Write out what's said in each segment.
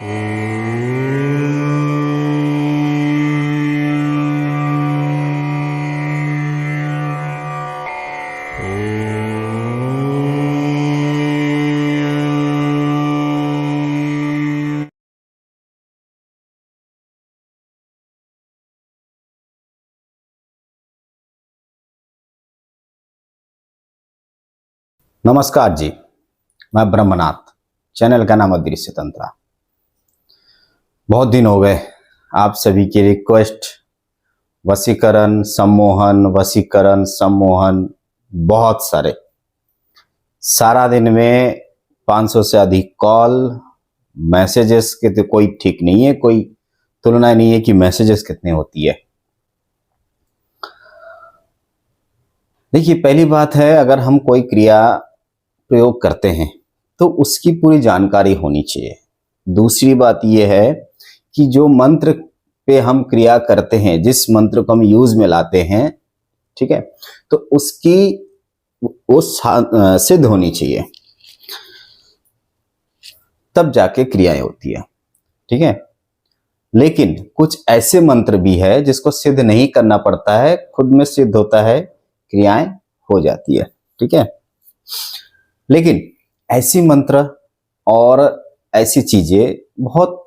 नमस्कार जी, मैं ब्रह्मनाथ। चैनल का नाम अदृश्य तंत्रा। बहुत दिन हो गए आप सभी की रिक्वेस्ट, वशीकरण सम्मोहन बहुत सारा दिन में 500 से अधिक कॉल, मैसेजेस के तो कोई ठीक नहीं है, कोई तुलना नहीं है कि मैसेजेस कितने होती है। देखिए, पहली बात है, अगर हम कोई क्रिया प्रयोग करते हैं तो उसकी पूरी जानकारी होनी चाहिए। दूसरी बात यह है कि जो मंत्र पे हम क्रिया करते हैं, जिस मंत्र को हम यूज में लाते हैं, ठीक है, तो उसकी वो सिद्ध होनी चाहिए, तब जाके क्रियाएं होती है। ठीक है, लेकिन कुछ ऐसे मंत्र भी है जिसको सिद्ध नहीं करना पड़ता है, खुद में सिद्ध होता है, क्रियाएं हो जाती है। ठीक है, लेकिन ऐसी मंत्र और ऐसी चीजें बहुत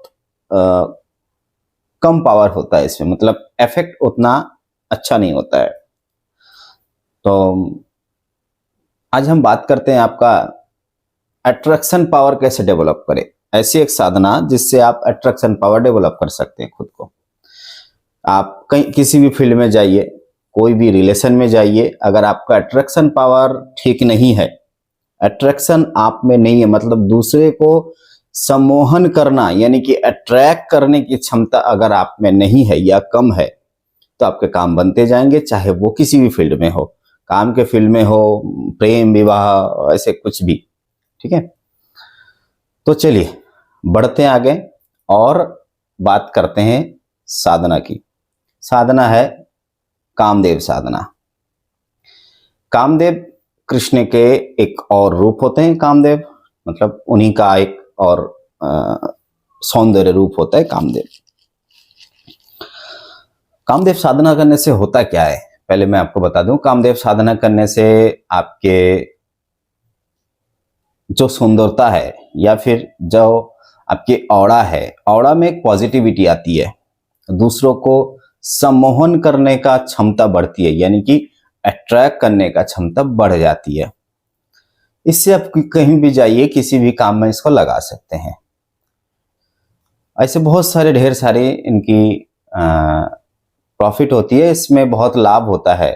कम पावर होता है इसमें, मतलब इफेक्ट उतना अच्छा नहीं होता है। तो आज हम बात करते हैं आपका अट्रैक्शन पावर कैसे डेवलप करें। ऐसी एक साधना जिससे आप अट्रैक्शन पावर डेवलप कर सकते हैं खुद को। आप कहीं किसी भी फील्ड में जाइए, कोई भी रिलेशन में जाइए, अगर आपका अट्रैक्शन पावर ठीक नहीं है, अट्रैक्शन आप में नहीं है, मतलब दूसरे को सम्मोहन करना यानी कि अट्रैक्ट करने की क्षमता अगर आप में नहीं है या कम है, तो आपके काम बनते जाएंगे, चाहे वो किसी भी फील्ड में हो, काम के फील्ड में हो, प्रेम विवाह, ऐसे कुछ भी। ठीक है, तो चलिए बढ़ते हैं आगे और बात करते हैं साधना की। साधना है कामदेव साधना। कामदेव कृष्ण के एक और रूप होते हैं। कामदेव मतलब उन्हीं का एक और सौंदर्य रूप होता है कामदेव। कामदेव साधना करने से होता क्या है, पहले मैं आपको बता दूं। कामदेव साधना करने से आपके जो सुंदरता है या फिर जो आपकी ऑरा है, ऑरा में एक पॉजिटिविटी आती है, दूसरों को सम्मोहन करने का क्षमता बढ़ती है, यानी कि अट्रैक्ट करने का क्षमता बढ़ जाती है। इससे आप कहीं भी जाइए, किसी भी काम में इसको लगा सकते हैं। ऐसे बहुत सारे ढेर सारे इनकी प्रॉफिट होती है, इसमें बहुत लाभ होता है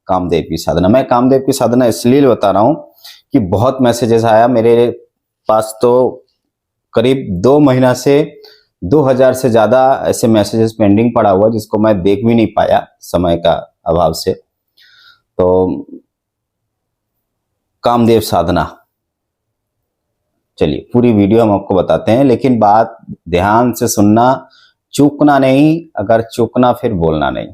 कामदेव की साधना। मैं कामदेव की साधना इसलिए बता रहा हूं कि बहुत मैसेजेस आया मेरे पास, तो करीब 2 महीना से 2000 से ज्यादा ऐसे मैसेजेस पेंडिंग पड़ा हुआ, जिसको मैं देख भी नहीं पाया समय का अभाव से। तो कामदेव साधना, चलिए पूरी वीडियो हम आपको बताते हैं, लेकिन बात ध्यान से सुनना, चूकना नहीं। अगर चूकना फिर बोलना नहीं।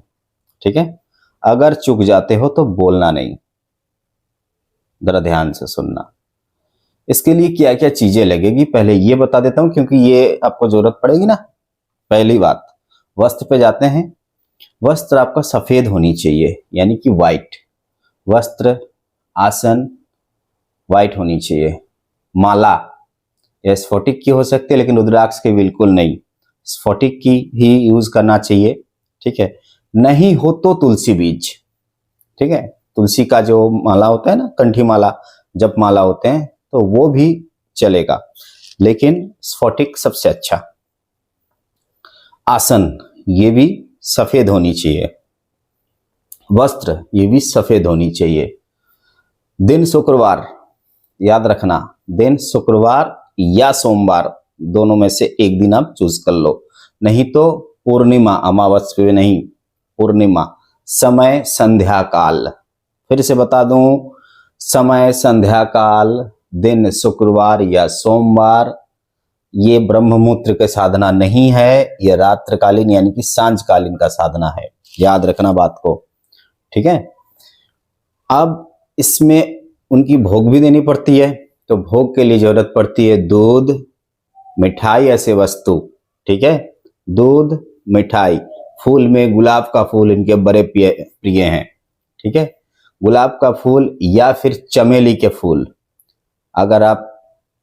ठीक है, अगर चूक जाते हो तो बोलना नहीं, जरा ध्यान से सुनना। इसके लिए क्या क्या चीजें लगेगी पहले ये बता देता हूं, क्योंकि ये आपको जरूरत पड़ेगी ना। पहली बात, वस्त्र पे जाते हैं। वस्त्र आपका सफेद होनी चाहिए, यानी कि व्हाइट वस्त्र। आसन व्हाइट होनी चाहिए। माला या स्फटिक की हो सकती है, लेकिन रुद्राक्ष की बिल्कुल नहीं, स्फटिक की ही यूज करना चाहिए। ठीक है, नहीं हो तो तुलसी बीज। ठीक है, तुलसी का जो माला होता है ना, कंठी माला, जप माला होते हैं, तो वो भी चलेगा, लेकिन स्फटिक सबसे अच्छा। आसन ये भी सफेद होनी चाहिए। वस्त्र ये भी सफेद होनी चाहिए। दिन शुक्रवार, याद रखना, दिन शुक्रवार या सोमवार, दोनों में से एक दिन आप चूज कर लो, नहीं तो पूर्णिमा, अमावस्या नहीं, पूर्णिमा। समय संध्या काल, फिर से बता दूं, समय संध्या काल, दिन शुक्रवार या सोमवार। ये ब्रह्ममुहूर्त का साधना नहीं है, ये रात्रकालीन यानी कि सांझकालीन का साधना है, याद रखना बात को। ठीक है, अब इसमें उनकी भोग भी देनी पड़ती है, तो भोग के लिए जरूरत पड़ती है दूध, मिठाई ऐसे वस्तु, ठीक है, दूध, मिठाई, फूल में गुलाब का फूल इनके बड़े प्रिय हैं, ठीक है, गुलाब का फूल या फिर चमेली के फूल। अगर आप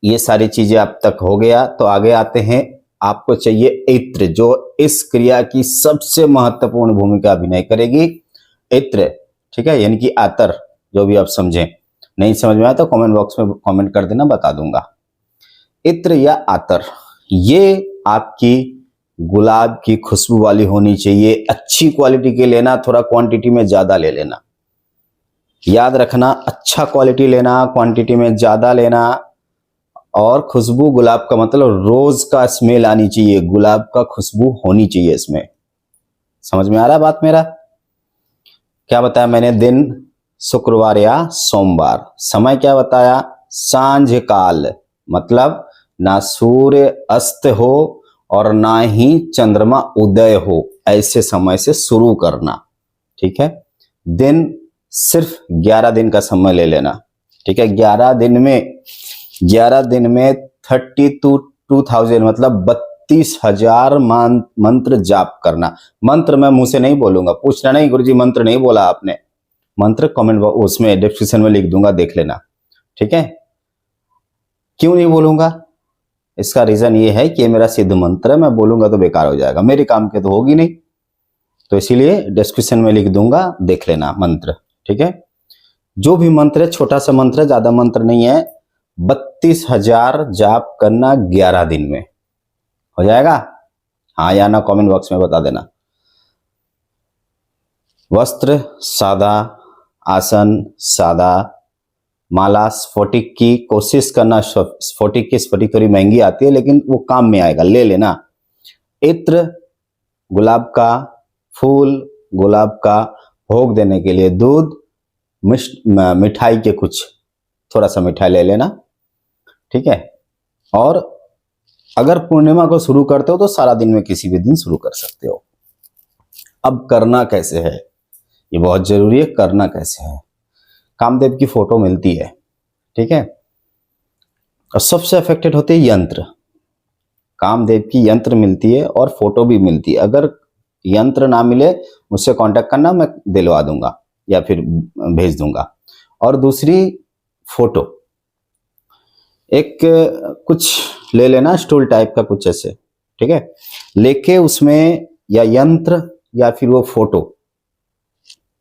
ये सारी चीजें अब तक हो गया तो आगे आते हैं, आपको चाहिए इत्र, जो इस क्रिया की सबसे महत्वपूर्ण भूमिका अभिनय करेगी, इत्र, ठीक है, यानी कि आतर, जो भी आप समझें। नहीं समझ में आया तो कमेंट बॉक्स में कमेंट कर देना, बता दूंगा। इत्र या आतर, ये आपकी गुलाब की खुशबू वाली होनी चाहिए, अच्छी क्वालिटी की लेना, थोड़ा क्वांटिटी में ज्यादा ले लेना, याद रखना, अच्छा क्वालिटी लेना, क्वांटिटी में ज्यादा लेना। और खुशबू गुलाब का मतलब रोज का स्मेल आनी चाहिए, गुलाब का खुशबू होनी चाहिए इसमें। समझ में आ रहा है बात मेरा? क्या बताया मैंने? दिन शुक्रवार या सोमवार। समय क्या बताया? सांझ काल, मतलब ना सूर्य अस्त हो और ना ही चंद्रमा उदय हो, ऐसे समय से शुरू करना, ठीक है। दिन सिर्फ 11 दिन का समय ले लेना, ठीक है। 11 दिन में 32,000 मतलब 32,000 मंत्र जाप करना। मंत्र मैं मुंह से नहीं बोलूंगा, पूछना नहीं गुरुजी मंत्र नहीं बोला आपने, मंत्र कमेंट उसमें डिस्क्रिप्शन में लिख दूंगा, देख लेना, ठीक है। क्यों नहीं बोलूंगा? इसका रीजन ये है कि ये मेरा सिद्ध मंत्र है, मैं बोलूंगा तो बेकार हो जाएगा, मेरे काम के तो होगी नहीं, तो इसीलिए डिस्क्रिप्शन में लिख दूंगा, देख लेना मंत्र, ठीक है। जो भी मंत्र है, छोटा सा मंत्र है, ज्यादा मंत्र नहीं है। 32,000 जाप करना 11 दिन में हो जाएगा? हाँ या ना कमेंट बॉक्स में बता देना। वस्त्र सादा, आसन सादा, माला स्फटिक की कोशिश करना, स्फटिक की स्फटिक थोड़ी महंगी आती है लेकिन वो काम में आएगा, ले लेना। इत्र गुलाब का, फूल गुलाब का, भोग देने के लिए दूध, मिठाई के कुछ थोड़ा सा मिठाई ले लेना, ठीक है। और अगर पूर्णिमा को शुरू करते हो तो सारा दिन में किसी भी दिन शुरू कर सकते हो। अब करना कैसे है, ये बहुत जरूरी है, करना कैसे है। कामदेव की फोटो मिलती है, ठीक है, और सबसे अफेक्टेड होते हैं यंत्र। कामदेव की यंत्र मिलती है और फोटो भी मिलती है। अगर यंत्र ना मिले मुझसे कांटेक्ट करना, मैं दिलवा दूंगा या फिर भेज दूंगा। और दूसरी फोटो, एक कुछ ले लेना स्टूल टाइप का कुछ ऐसे, ठीक है, लेके उसमें या यंत्र या फिर वो फोटो,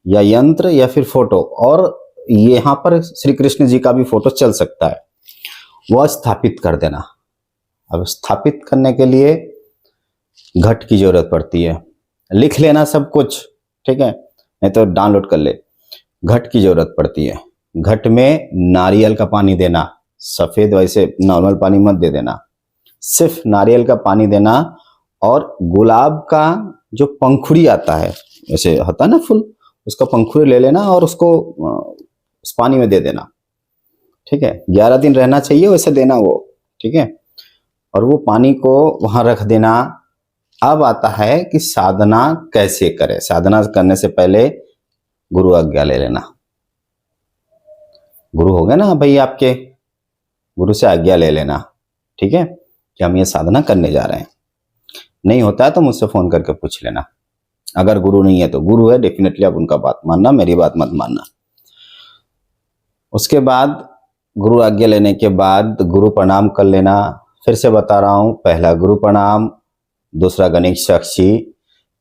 या यंत्र या फिर फोटो, और यहाँ पर श्री कृष्ण जी का भी फोटो चल सकता है, वह स्थापित कर देना। अब स्थापित करने के लिए घट की जरूरत पड़ती है, लिख लेना सब कुछ, ठीक है, नहीं तो डाउनलोड कर ले। घट की जरूरत पड़ती है, घट में नारियल का पानी देना, सफेद वैसे नॉर्मल पानी मत दे देना, सिर्फ नारियल का पानी देना। और गुलाब का जो पंखुड़ी आता है, ऐसे होता है ना फूल, उसका पंखुड़ी ले लेना और उसको उस पानी में दे देना, ठीक है। 11 दिन रहना चाहिए वैसे देना वो, ठीक है। और वो पानी को वहां रख देना। अब आता है कि साधना कैसे करें। साधना करने से पहले गुरु आज्ञा ले लेना। गुरु हो गए ना भाई आपके, गुरु से आज्ञा ले लेना, ठीक है, कि हम ये साधना करने जा रहे हैं। नहीं होता है तो मुझसे फोन करके पूछ लेना। अगर गुरु नहीं है तो गुरु है, डेफिनेटली आप उनका बात मानना, मेरी बात मत मानना। उसके बाद गुरु आज्ञा लेने के बाद गुरु प्रणाम कर लेना। फिर से बता रहा हूं, पहला गुरु प्रणाम, दूसरा गणेश साक्षी,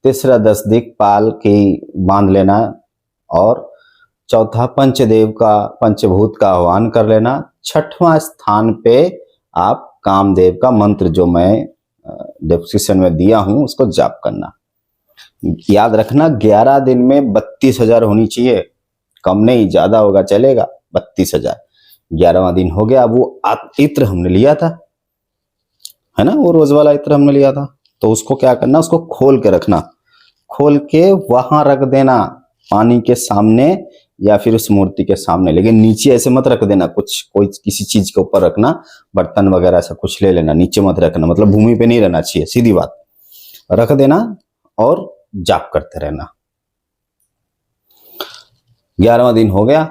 तीसरा 10 दिक्पाल की बांध लेना, और चौथा पंचदेव का, पंचभूत का आह्वान कर लेना। छठवां स्थान पे आप कामदेव का मंत्र जो मैं डिस्क्रिप्शन में दिया हूं उसको जाप करना। याद रखना 11 दिन में 32,000 होनी चाहिए, कम नहीं, ज्यादा होगा चलेगा। 32,000 11वां दिन हो गया। वो इत्र हमने लिया था, है ना, वो रोज वाला इत्र हमने लिया था, तो उसको क्या करना, उसको खोल के रखना, खोल के वहां रख देना, पानी के सामने या फिर उस मूर्ति के सामने, लेकिन नीचे ऐसे मत रख देना, कुछ कोई किसी चीज के ऊपर रखना, बर्तन वगैरह ऐसा कुछ ले लेना, नीचे मत रखना, मतलब भूमि पे नहीं रहना चाहिए, सीधी बात, रख देना और जाप करते रहना। 11वां दिन हो गया,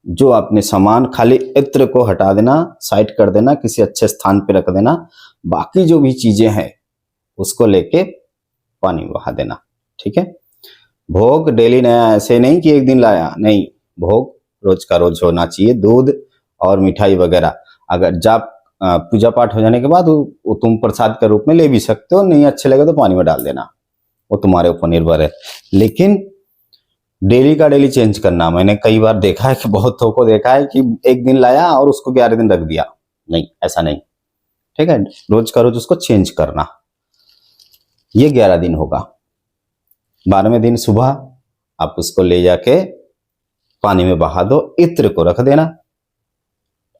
जो आपने सामान, खाली इत्र को हटा देना, साइड कर देना, किसी अच्छे स्थान पे रख देना, बाकी जो भी चीजें हैं उसको लेके पानी में बहा देना। ठीक है। भोग डेली नया, ऐसे नहीं कि एक दिन लाया, नहीं, भोग रोज का रोज होना चाहिए। दूध और मिठाई वगैरह अगर जब पूजा पाठ हो जाने के बाद वो तुम प्रसाद के रूप में ले भी सकते हो, नहीं अच्छे लगे तो पानी में डाल देना, वो तुम्हारे ऊपर निर्भर है। लेकिन डेली का डेली चेंज करना, मैंने कई बार देखा है कि बहुतों को देखा है कि एक दिन लाया और उसको 11 दिन रख दिया, नहीं, ऐसा नहीं। ठीक है, रोज का रोज उसको चेंज करना। ये 11 दिन होगा। 12वें दिन सुबह आप उसको ले जाके पानी में बहा दो, इत्र को रख देना।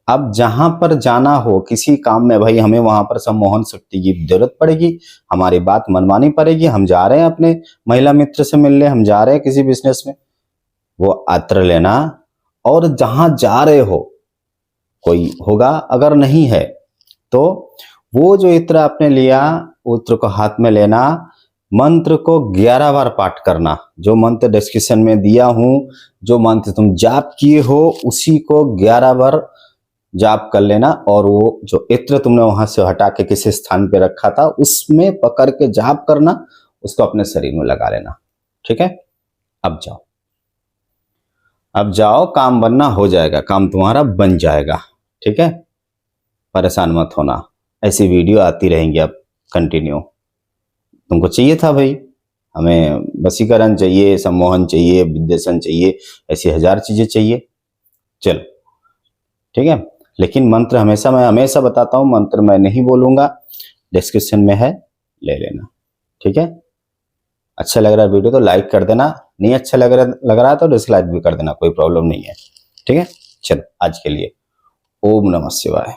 अब जहां पर जाना हो किसी काम में, भाई हमें वहां पर सम्मोहन शक्ति की जरूरत पड़ेगी, हमारी बात मनवानी पड़ेगी, हम जा रहे हैं अपने महिला मित्र से मिलने, हम जा रहे हैं किसी बिजनेस में, वो अत्र लेना। और जहां जा रहे हो कोई होगा, अगर नहीं है तो वो जो इत्र आपने लिया, इत्र को हाथ में लेना, मंत्र को 11 बार पाठ करना। जो मंत्र डिस्क्रिप्शन में दिया हूं, जो मंत्र तुम जाप किए हो, उसी को 11 बार जाप कर लेना। और वो जो इत्र तुमने वहां से हटा के किसी स्थान पे रखा था, उसमें पकड़ के जाप करना, उसको अपने शरीर में लगा लेना। ठीक है। अब जाओ, अब जाओ, काम बनना हो जाएगा, काम तुम्हारा बन जाएगा। ठीक है, परेशान मत होना, ऐसी वीडियो आती रहेंगी अब कंटिन्यू। तुमको चाहिए था भाई, हमें वशीकरण चाहिए, सम्मोहन चाहिए, विद्वेषण चाहिए, ऐसी 1000 चीजें चाहिए। चलो ठीक है, लेकिन मंत्र हमेशा, मैं हमेशा बताता हूं, मंत्र मैं नहीं बोलूंगा, डिस्क्रिप्शन में है, ले लेना। ठीक है। अच्छा लग रहा है वीडियो तो लाइक कर देना, नहीं अच्छा लग रहा है तो डिसलाइक भी कर देना, कोई प्रॉब्लम नहीं है। ठीक है। चलो आज के लिए ओम नमः शिवाय।